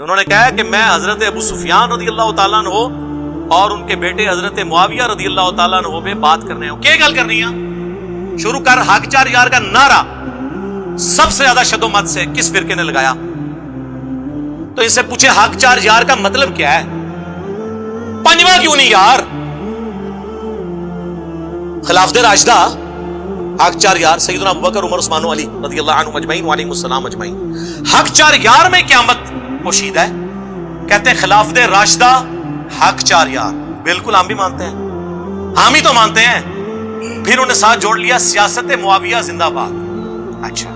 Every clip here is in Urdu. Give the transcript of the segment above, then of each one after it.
انہوں نے کہا کہ میں حضرت ابو سفیان رضی اللہ تعالیٰ عنہ اور ان کے بیٹے حضرت معاویہ رضی اللہ تعالیٰ عنہ میں بات کرنے ہوں. کیا گل کرنی ہے؟ شروع کر حق چار یار کا نعرہ سب سے زیادہ شد و مت سے کس فرقے نے لگایا؟ تو ان سے پوچھے حق چار یار کا مطلب کیا ہے؟ پنجواں کیوں نہیں یار؟ خلافت راشدہ حق چار یار سیدنا ابوبکر عمر عثمان و علی رضی اللہ عنہم اجمعین وعلیہم السلام اجمعین. حق چار یار میں قیامت پوشیدہ ہے. کہتے ہیں خلافت راشدہ حق چار یار. بالکل ہم بھی مانتے ہیں, ہم ہی تو مانتے ہیں. پھر انہوں نے ساتھ جوڑ لیا سیاست معاویہ زندہ باد. اچھا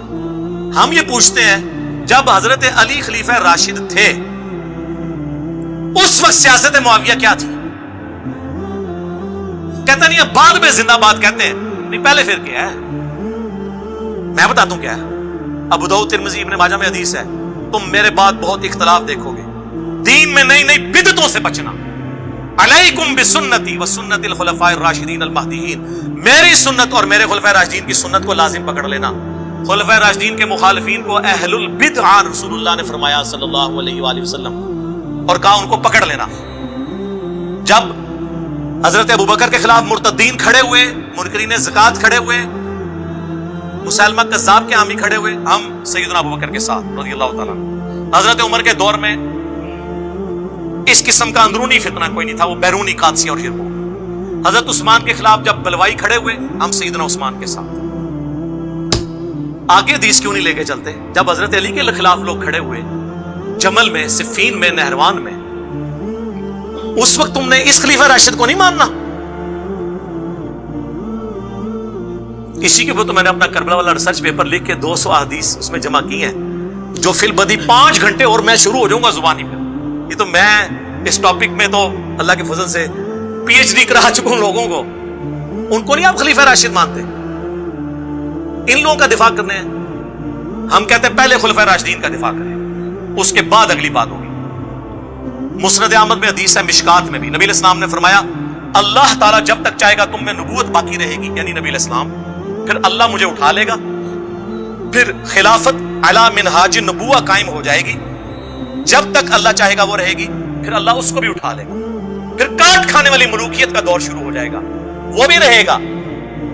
ہم یہ پوچھتے ہیں جب حضرت علی خلیفہ راشد تھے اس وقت سیاست معاویہ کیا تھی؟ کہتے نہیں ہے بعد میں زندہ باد کہتے ہیں. نہیں پہلے پھر کیا ہے؟ میں بتاتا ہوں کیا ہے. ابو داؤد ترمذی ابن ماجہ میں حدیث ہے, تم میرے بعد بہت اختلاف دیکھو گے, دین میں نئی نئی بدعتوں سے بچنا. علیکم بسنتی وسنت الخلفاء الراشدین المہدیین, میری سنت اور میرے خلفاء راشدین کی سنت کو لازم پکڑ لینا. خلفاء راشدین کے مخالفین کو اہل البدع رسول اللہ نے فرمایا صلی اللہ علیہ وآلہ وسلم, اور کہا ان کو پکڑ لینا. جب حضرت ابوبکر کے خلاف مرتدین کھڑے ہوئے, منکرین زکات کھڑے ہوئے, مسلمہ کذاب کے حامی کھڑے ہوئے, ہم سیدنا ابوبکر کے ساتھ رضی اللہ تعالیٰ. حضرت عمر کے دور میں اس قسم کا اندرونی فتنہ کوئی نہیں تھا, وہ بیرونی قادسیہ اور شرک. حضرت عثمان کے خلاف جب بلوائی کھڑے ہوئے, ہم سیدنا عثمان کے ساتھ. آگے حدیث کیوں نہیں لے کے چلتے؟ جب حضرت علی کے خلاف لوگ کھڑے ہوئے جمل میں, صفین میں, نہروان میں, اس وقت تم نے اس خلیفہ راشد کو نہیں ماننا. اسی کے اوپر تو میں نے اپنا کربلا والا ریسرچ پیپر لکھ کے 200 احادیث اس میں جمع کی ہیں, جو فی البدی 5 گھنٹے اور میں شروع ہو جاؤں گا زبانی پہ. یہ تو میں اس ٹاپک میں تو اللہ کے فضل سے پی ایچ ڈی کرا چکا ہوں لوگوں کو. ان کو نہیں آپ خلیفہ راشد مانتے؟ ان لوگوں کا دفاع کرنے ہیں. ہم کہتے ہیں پہلے خلفاء راشدین کا دفاع کریں, اس کے بعد اگلی بات ہوگی. مسند احمد میں حدیث ہے, مشکات میں بھی نبی علیہ السلام نے فرمایا اللہ تعالیٰ جب تک چاہے گا تم میں نبوت باقی رہے گی, یعنی نبی علیہ السلام, پھر اللہ مجھے اٹھا لے گا, پھر خلافت علی منہاج نبوہ قائم ہو جائے گی. جب تک اللہ چاہے گا وہ رہے گی, پھر اللہ اس کو بھی اٹھا لے گا. پھر کاٹ کھانے والی ملوکیت کا دور شروع ہو جائے گا, وہ بھی رہے گا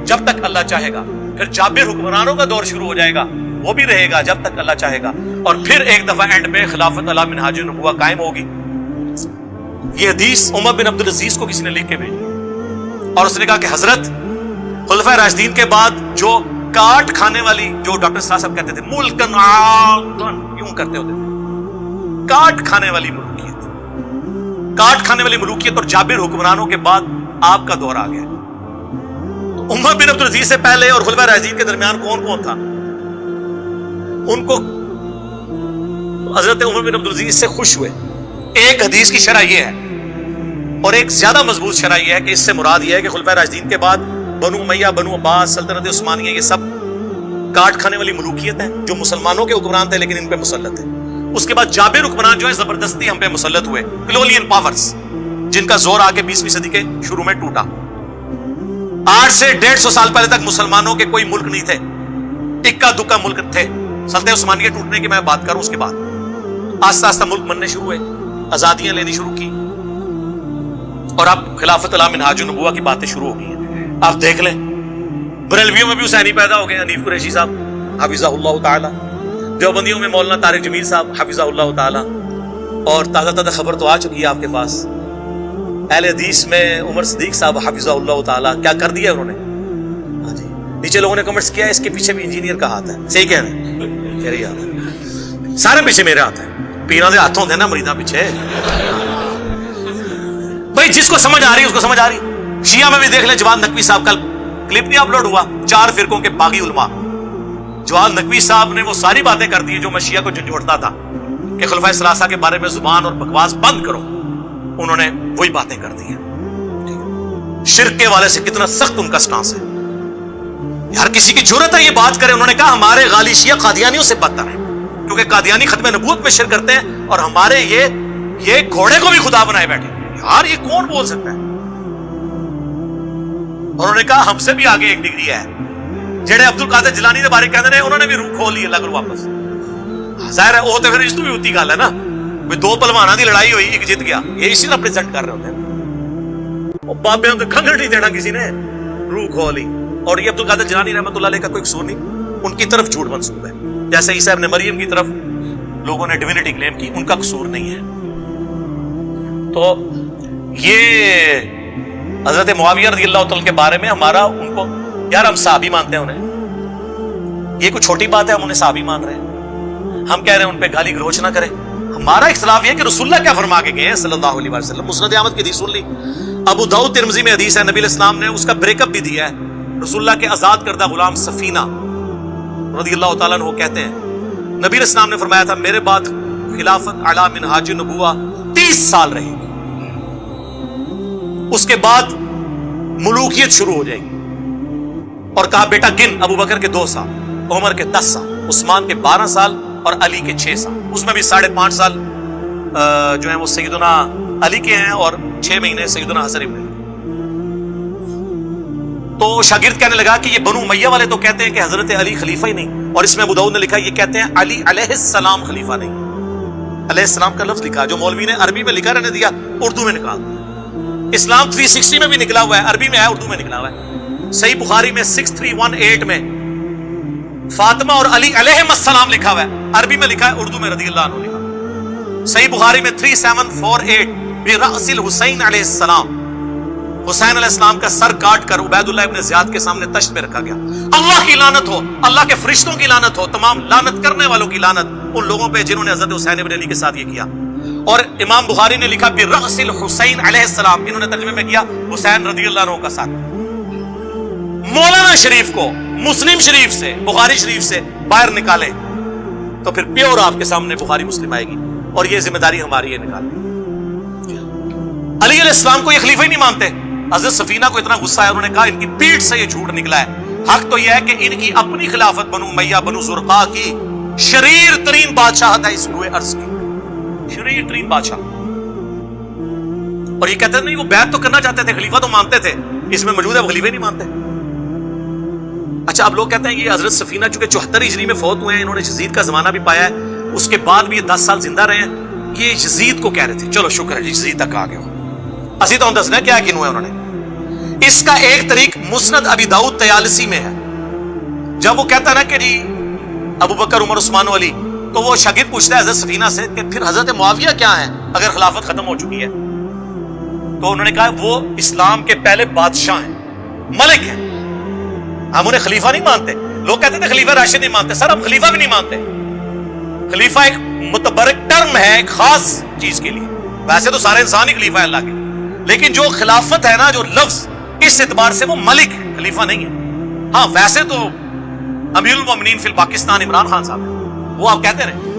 جب تک اللہ چاہے گا. پھر جابر حکمرانوں کا دور شروع ہو جائے گا, وہ بھی رہے گا جب تک اللہ چاہے گا. اور پھر ایک دفعہ اینڈ میں خلافت علی منہاج نبوہ قائم ہوگی. یہ حدیث عمر بن عبد العزیز کو کسی نے لکھ کے بھیجی, اور اس نے کہا کہ حضرت خلفاء راشدین کے بعد جو کاٹ کھانے والی, جو ڈاکٹر صاحب کہتے تھے ملکن عاقن, یوں کرتے ہوتے تھے, کاٹ کھانے والی ملوکیت, کاٹ کھانے والی ملوکیت اور جابر حکمرانوں کے بعد آپ کا دور آ گیا. عمر بن عبد العزیز سے پہلے اور خلفاء راشدین کے درمیان کون کون تھا؟ ان کو حضرت عمر بن عبد العزیز سے خوش ہوئے. ایک حدیث کی شرح یہ ہے, اور ایک زیادہ مضبوط شرح یہ ہے کہ اس سے مراد یہ ہے کہ خلفاء راشدین کے بعد بنو امیہ, بنو عباس, سلطنت عثمانیہ, یہ سب کاٹ کھانے والی ملوکیت ہیں جو مسلمانوں کے حکمران تھے لیکن ان پہ مسلط ہیں. اس کے بعد جابر حکمران جو ہے زبردستی ہم پہ مسلط ہوئے, کلونین پاورز, جن کا زور آ کے 20ویں صدی کے شروع میں ٹوٹا. 8 سے 150 سال پہلے تک مسلمانوں کے کوئی ملک نہیں تھے, اکا دکا ملک تھے. سلطنت عثمانیہ ٹوٹنے کی میں بات کروں, اس کے بعد آہستہ آہستہ ملک بننے شروع ہوئے, آزادیاں لینی شروع کی, اور اب خلافت علی منہاج النبوہ کی باتیں شروع ہو گئی ہیں. آپ دیکھ لیں بریلویوں میں بھی حسینی پیدا ہو گئے, حنیف قریشی صاحب حفظہ اللہ تعالی, دیوبندیوں میں مولانا طارق جمیل صاحب حفظہ اللہ تعالی, اور تازہ تازہ خبر تو آ چکی ہے آپ کے پاس, اہل حدیث میں عمر صدیق صاہب حفظہ اللہ تعالی, کیا کر دیا انہوں نے. ہاں جی, نیچے لوگوں نے کمنٹس کیا اس کے پیچھے بھی انجینئر کا ہاتھ ہے. صحیح کہہ رہے ہیں, میرے ہاتھ ہے, سارے پیچھے میرے ہاتھ ہے, پیروں کے ہاتھوں ہوتے ہیں نا مریداں پیچھے. بھائی جس کو سمجھ آ رہی اس کو سمجھ آ رہی. شیعہ میں بھی دیکھ لیں, جواد نقوی صاحب, کل کلپ نہیں اپلوڈ ہوا, 4 فرقوں کے باغی علماء, جواد نقوی صاحب نے وہ ساری باتیں کر دی جو میں شیعہ کو جھنجھوڑتا تھا کہ خلفائے ثلاثہ کے بارے میں زبان اور بکواس بند کرو. انہوں نے وہی باتیں کر دی ہیں. شرک کے والے سے کتنا سخت ان کا سٹانس ہے. یار کسی کی جرت ہے یہ بات کرے. انہوں نے کہا ہمارے غالی شیعہ قادیانیوں سے بدتر ہیں, کیونکہ قادیانی ختم نبوت میں شرک کرتے ہیں, اور ہمارے یہ گھوڑے کو بھی خدا بنائے بیٹھے. یار یہ کون بول سکتا ہے؟ انہوں نے کہا ہم سے بھی آگے ایک ڈگری ہے. جڑے عبد القادر جیلانی کے بارے کہتے ہیں انہوں نے بھی روح کھول لی اللہ کو واپس. ظاہر ہے وہ تو پھر اس تو بھی ہوتی گل ہے نا, دو پہلوانوں کی لڑائی ہوئی، ایک جیت گیا، یہ اسی ریپرزینٹ کر رہے ہوتے ہیں. وہ بابیوں کو کھنگڑ نہیں دینا کسی نے، روح کھولی. اور یہ عبدالقادر جیلانی رحمۃ اللہ علیہ کا کوئی قصور نہیں، ان کی طرف جھوٹ منسوب ہے. جیسے عیسیٰ ابن مریم کی طرف لوگوں نے ڈیوینٹی کلیم کی، ان کا قصور نہیں ہے. تو یہ حضرت معاویہ رضی اللہ تعالیٰ کے بارے میں ہمارا ان کو، یار ہم صحابی مانتے ہیں انہیں، یہ کوئی چھوٹی بات ہے ہم انہیں صحابی مان رہے ہیں. ہم کہہ رہے ہیں ان پہ گالی گلوچ نہ کریں. ہمارا اختلاف یہ ہے کہ رسول اللہ کیا فرما کے گئے ہیں صلی اللہ علیہ وسلم. مسند احمد کی حدیث سن لی، ابو داؤد ترمذی میں حدیث ہے، نبی علیہ السلام نے اس کا بریک اپ بھی دیا ہے. رسول اللہ کے آزاد کردہ غلام سفینہ رضی اللہ تعالیٰ عنہ کہتے ہیں نبی علیہ السلام نے فرمایا تھا میرے بعد خلافت علی منہاج النبوہ 30 سال رہے گی، اس کے بعد ملوکیت شروع ہو جائے گی. اور کہا بیٹا گن، ابو بکر کے 2 سال، عمر کے 10 سال، عثمان کے 12 سال اور علی کے 6 سال. اس میں بھی 5.5 سال جو ہیں وہ سیدنا علی کے ہیں اور 6 مہینے سیدنا حسن ابن. تو شاگرد کہنے لگا کہ یہ بنو امیہ والے تو کہتے ہیں کہ حضرت علی خلیفہ ہی نہیں، اور اس میں ابو داؤد نے لکھا یہ کہتے ہیں علی علیہ السلام خلیفہ نہیں. علیہ السلام کا لفظ لکھا، جو مولوی نے عربی میں لکھا رہنے دیا، اردو میں نکال دیا. اسلام 360 میں بھی نکلا ہوا ہے، عربی میں ہے، اردو میں نکلا ہوا ہے. صحیح بخاری میں 6318 میں فاطمہ اور علی علیہ السلام لکھا ہوا ہے، عربی میں لکھا ہے، اردو میں رضی اللہ عنہ لکھا. صحیح بخاری میں 3748 برأس الحسین علیہ السلام، حسین علیہ السلام کا سر کاٹ کر عبید اللہ ابن زیاد کے سامنے تشت میں رکھا گیا. اللہ کی لعنت ہو، اللہ کے فرشتوں کی لعنت ہو، تمام لعنت کرنے والوں کی لعنت ان لوگوں پہ جنہوں نے حضرت حسین ابن علی کے ساتھ یہ کیا. اور امام بخاری نے لکھا برأس الحسین علیہ السلام، انہوں نے ترجمے میں کیا حسین رضی اللہ عنہ کا ساتھ. مولانا شریف کو مسلم شریف سے، بخاری شریف سے باہر نکالے تو پھر پیور آپ کے سامنے بخاری مسلم آئے گی، اور یہ ذمہ داری ہماری ہے نکالنے. علی علیہ السلام کو یہ خلیفہ ہی نہیں مانتے. حضرت سفینہ کو اتنا غصہ ہے، انہوں نے کہا ان کی پیٹھ سے یہ جھوٹ نکلا ہے. حق تو یہ ہے کہ ان کی اپنی خلافت بنو امیہ بنو زرقاء کی شریر ترین بادشاہت ہے اس روئے ارض کی، شریر ترین بادشاہ. اور یہ کہتے ہیں نہیں وہ بیعت تو کرنا چاہتے تھے، خلیفہ تو مانتے تھے، اس میں موجود ہے وہ خلیفہ نہیں مانتے. اچھا اب لوگ کہتے ہیں یہ حضرت سفینہ چونکہ 74 ہجری میں فوت ہوئے ہیں، انہوں نے یزید کا زمانہ بھی پایا ہے، اس کے بعد بھی یہ 10 سال زندہ رہے ہیں، یہ یزید کو کہہ رہے تھے. چلو شکر ہے یزید تک آ گئے ہو. اسی تو ہم دسنا کیا کن ہوئے انہوں نے. اس کا ایک طریق مسند ابی داؤد طیالسی میں ہے. جب وہ کہتا ہے نا کہ جی ابو بکر عمر عثمان و علی، تو وہ شاگرد پوچھتا ہے حضرت سفینہ سے کہ پھر حضرت معاویہ کیا ہے اگر خلافت ختم ہو چکی ہے؟ تو انہوں نے کہا وہ اسلام کے پہلے بادشاہ ہیں، ملک ہیں، ہم انہیں خلیفہ نہیں مانتے. لوگ کہتے تھے خلیفہ راشد نہیں مانتے. سر ہم خلیفہ بھی نہیں مانتے. خلیفہ ایک متبرک ٹرم ہے ایک خاص چیز کے لیے. ویسے تو سارے انسان ہی خلیفہ ہے اللہ کے، لیکن جو خلافت ہے نا، جو لفظ، اس اعتبار سے وہ ملک ہے، خلیفہ نہیں ہے. ہاں ویسے تو امیر المومنین فی الپاکستان عمران خان صاحب ہیں، وہ آپ کہتے رہے